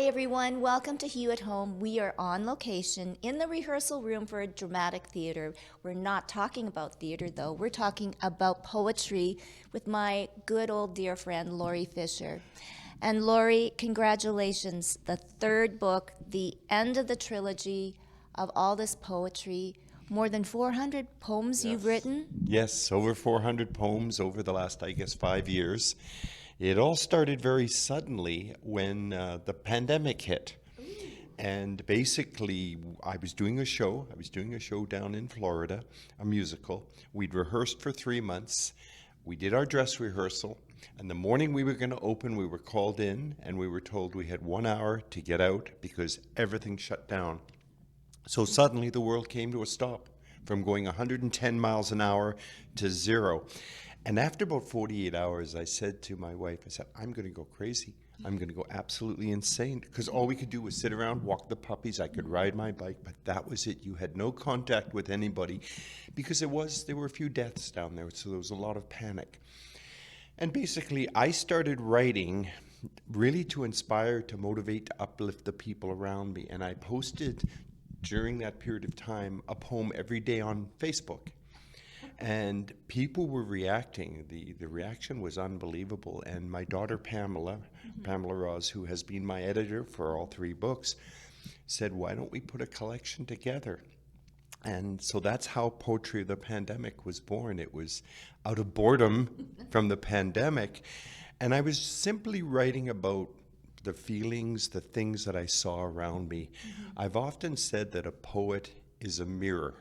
Hi everyone, welcome to Hue at Home. We are on location in the rehearsal room for a dramatic theater. We're not talking about theater though, we're talking about poetry with my good old dear friend Laurie Fischer. And Laurie, congratulations, the third book, the end of the trilogy of all this poetry. More than 400 poems you've written? Yes, over 400 poems over the last, I guess, 5 years. It all started very suddenly when the pandemic hit. And basically, I was doing a show. I was doing a show down in Florida, a musical. We'd rehearsed for 3 months. We did our dress rehearsal. And the morning we were going to open, we were called in and we were told we had 1 hour to get out because everything shut down. So suddenly the world came to a stop from going 110 miles an hour to zero. And after about 48 hours, I said to my wife, I said, I'm going to go crazy. I'm going to go absolutely insane because all we could do was sit around, walk the puppies. I could ride my bike, but that was it. You had no contact with anybody because there were a few deaths down there. So there was a lot of panic. And basically, I started writing really to inspire, to motivate, to uplift the people around me. And I posted during that period of time a poem every day on Facebook. And people were reacting. The reaction was unbelievable. And my daughter Pamela Ross, who has been my editor for all 3 books, said, why don't we put a collection together? And so that's how Poetry of the Pandemic was born. It was out of boredom from the pandemic. And I was simply writing about the feelings, the things that I saw around me. I've often said that a poet is a mirror.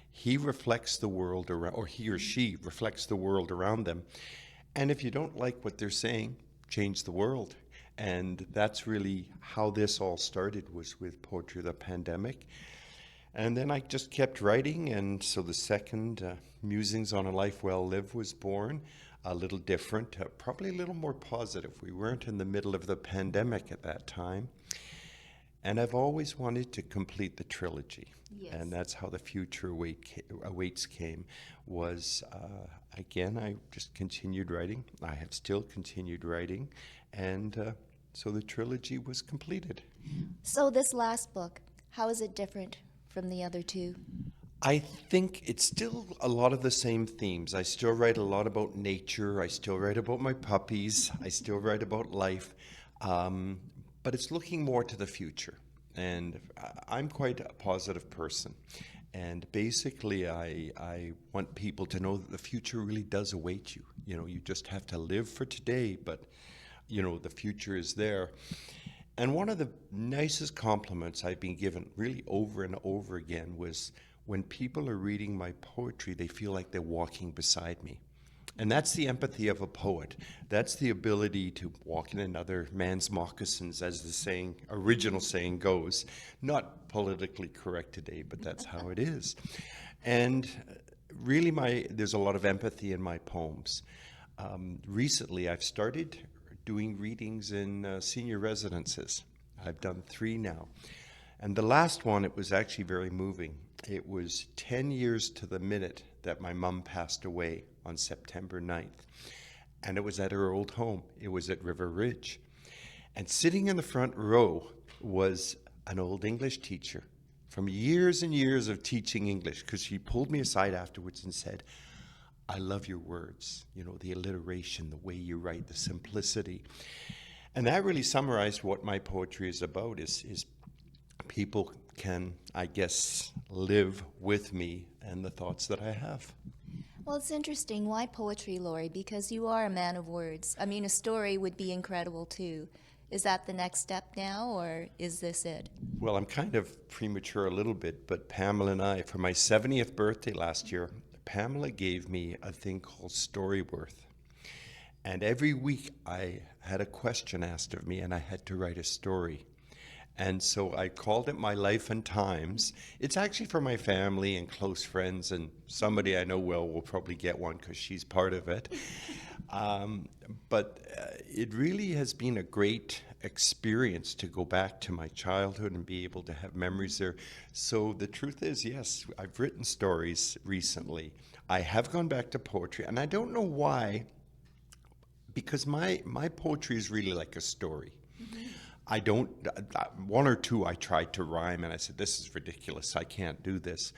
He reflects the world around, or he or she reflects the world around them. And if you don't like what they're saying, change the world. And that's really how this all started, was with Poetry of the Pandemic. And then I just kept writing, and so the second, Musings on a Life Well Lived, was born. A little different, probably a little more positive. We weren't in the middle of the pandemic at that time. And I've always wanted to complete the trilogy. Yes. And that's how The Future Awaits came, was, again, I just continued writing. I have still continued writing. And so the trilogy was completed. So this last book, how is it different from the other two? I think it's still a lot of the same themes. I still write a lot about nature. I still write about my puppies. I still write about life. But it's looking more to the future. And I'm quite a positive person. And basically, I want people to know that the future really does await you. You know, you just have to live for today, but, you know, the future is there. And one of the nicest compliments I've been given really over and over again was, when people are reading my poetry, they feel like they're walking beside me. And that's the empathy of a poet. That's the ability to walk in another man's moccasins, as the original saying goes. Not politically correct today, but that's how it is. And really, there's a lot of empathy in my poems. Recently, I've started doing readings in senior residences. I've done 3 now. And the last one, it was actually very moving. It was 10 years to the minute that my mom passed away on September 9th. And it was at her old home. It was at River Ridge. And sitting in the front row was an old English teacher from years and years of teaching English, because she pulled me aside afterwards and said, I love your words, you know, the alliteration, the way you write, the simplicity. And that really summarized what my poetry is about, is people can, I guess, live with me and the thoughts that I have. Well, it's interesting. Why poetry, Laurie? Because you are a man of words. I mean, a story would be incredible, too. Is that the next step now, or is this it? Well, I'm kind of premature a little bit, but Pamela and I, for my 70th birthday last year, Pamela gave me a thing called Storyworth. And every week I had a question asked of me, and I had to write a story. And so I called it My Life and Times. It's actually for my family and close friends, and somebody I know well will probably get one because she's part of it. But it really has been a great experience to go back to my childhood and be able to have memories there. So the truth is, yes, I've written stories recently. I have gone back to poetry, and I don't know why, because my poetry is really like a story. I don't, one or two I tried to rhyme and I said, this is ridiculous, I can't do this.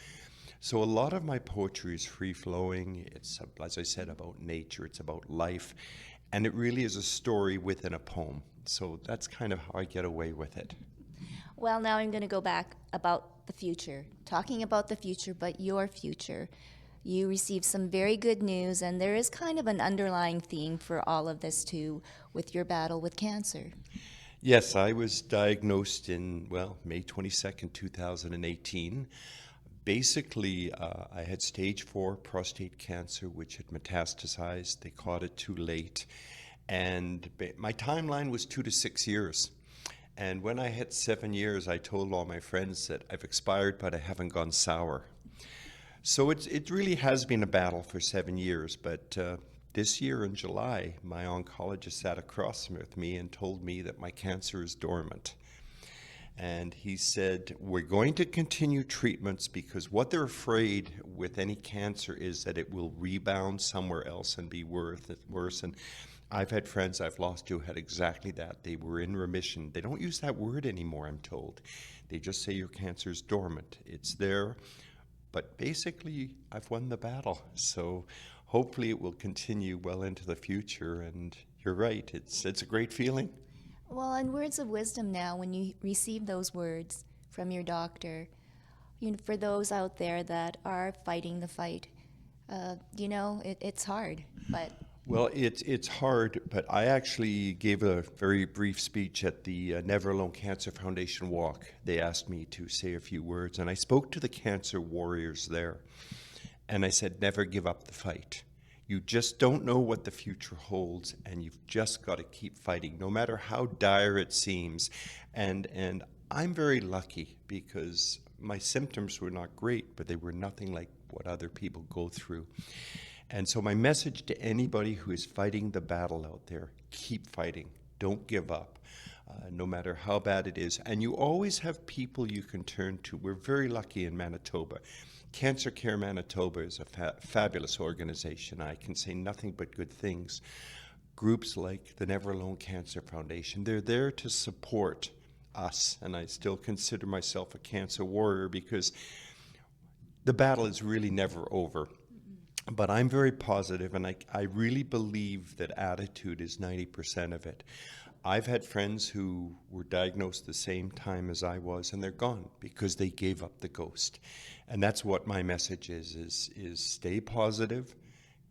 So a lot of my poetry is free-flowing. It's, as I said, about nature, it's about life, and it really is a story within a poem. So that's kind of how I get away with it. Well, now I'm going to go back about the future, talking about the future, but your future. You received some very good news, and there is kind of an underlying theme for all of this too, with your battle with cancer. Yes, I was diagnosed in, May 22nd, 2018. Basically, I had stage 4 prostate cancer, which had metastasized. They caught it too late. And my timeline was 2 to 6 years. And when I hit 7 years, I told all my friends that I've expired, but I haven't gone sour. So it really has been a battle for 7 years. But this year in July, my oncologist sat across with me and told me that my cancer is dormant. And he said, we're going to continue treatments because what they're afraid with any cancer is that it will rebound somewhere else and be worse. And I've had friends I've lost who had exactly that. They were in remission. They don't use that word anymore, I'm told. They just say your cancer is dormant. It's there, but basically I've won the battle. So hopefully it will continue well into the future. And you're right, it's a great feeling. Well, in words of wisdom now, when you receive those words from your doctor, for those out there that are fighting the fight, it's hard, but... Well, it's hard, but I actually gave a very brief speech at the Never Alone Cancer Foundation walk. They asked me to say a few words, and I spoke to the cancer warriors there, and I said, never give up the fight. You just don't know what the future holds, and you've just got to keep fighting, no matter how dire it seems. And I'm very lucky because my symptoms were not great, but they were nothing like what other people go through. And so my message to anybody who is fighting the battle out there, keep fighting. Don't give up, no matter how bad it is. And you always have people you can turn to. We're very lucky in Manitoba. Cancer Care Manitoba is a fabulous organization. I can say nothing but good things. Groups like the Never Alone Cancer Foundation, they're there to support us. And I still consider myself a cancer warrior because the battle is really never over. But I'm very positive, and I really believe that attitude is 90% of it. I've had friends who were diagnosed the same time as I was, and they're gone because they gave up the ghost. And that's what my message is stay positive,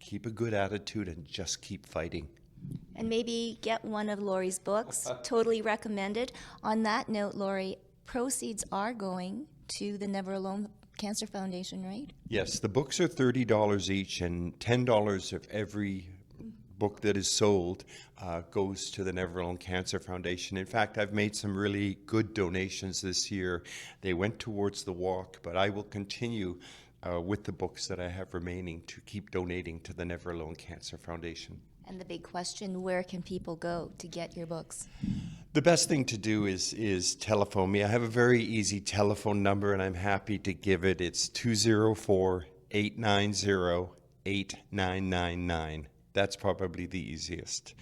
keep a good attitude, and just keep fighting. And maybe get one of Laurie's books, totally recommended. On that note, Laurie, proceeds are going to the Never Alone Cancer Foundation, right? Yes, the books are $30 each, and $10 of every book that is sold goes to the Never Alone Cancer Foundation. In fact, I've made some really good donations this year. They went towards the walk, but I will continue with the books that I have remaining to keep donating to the Never Alone Cancer Foundation. And the big question, where can people go to get your books? The best thing to do is telephone me. I have a very easy telephone number, and I'm happy to give it. It's 204-890-8999. That's probably the easiest.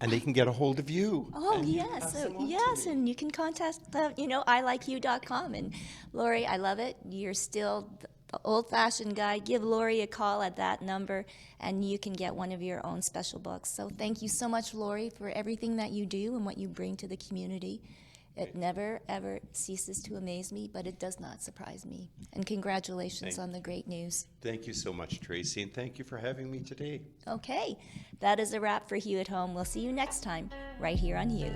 And they can get a hold of you. Oh, yes. Yes, and you can contact, iLikeHue.com. And Laurie, I love it. You're still the old-fashioned guy. Give Laurie a call at that number, and you can get one of your own special books. So thank you so much, Laurie, for everything that you do and what you bring to the community. It never, ever ceases to amaze me, but it does not surprise me. And congratulations on the great news. Thank you so much, Tracy, and thank you for having me today. Okay, that is a wrap for Hue at Home. We'll see you next time, right here on Hue.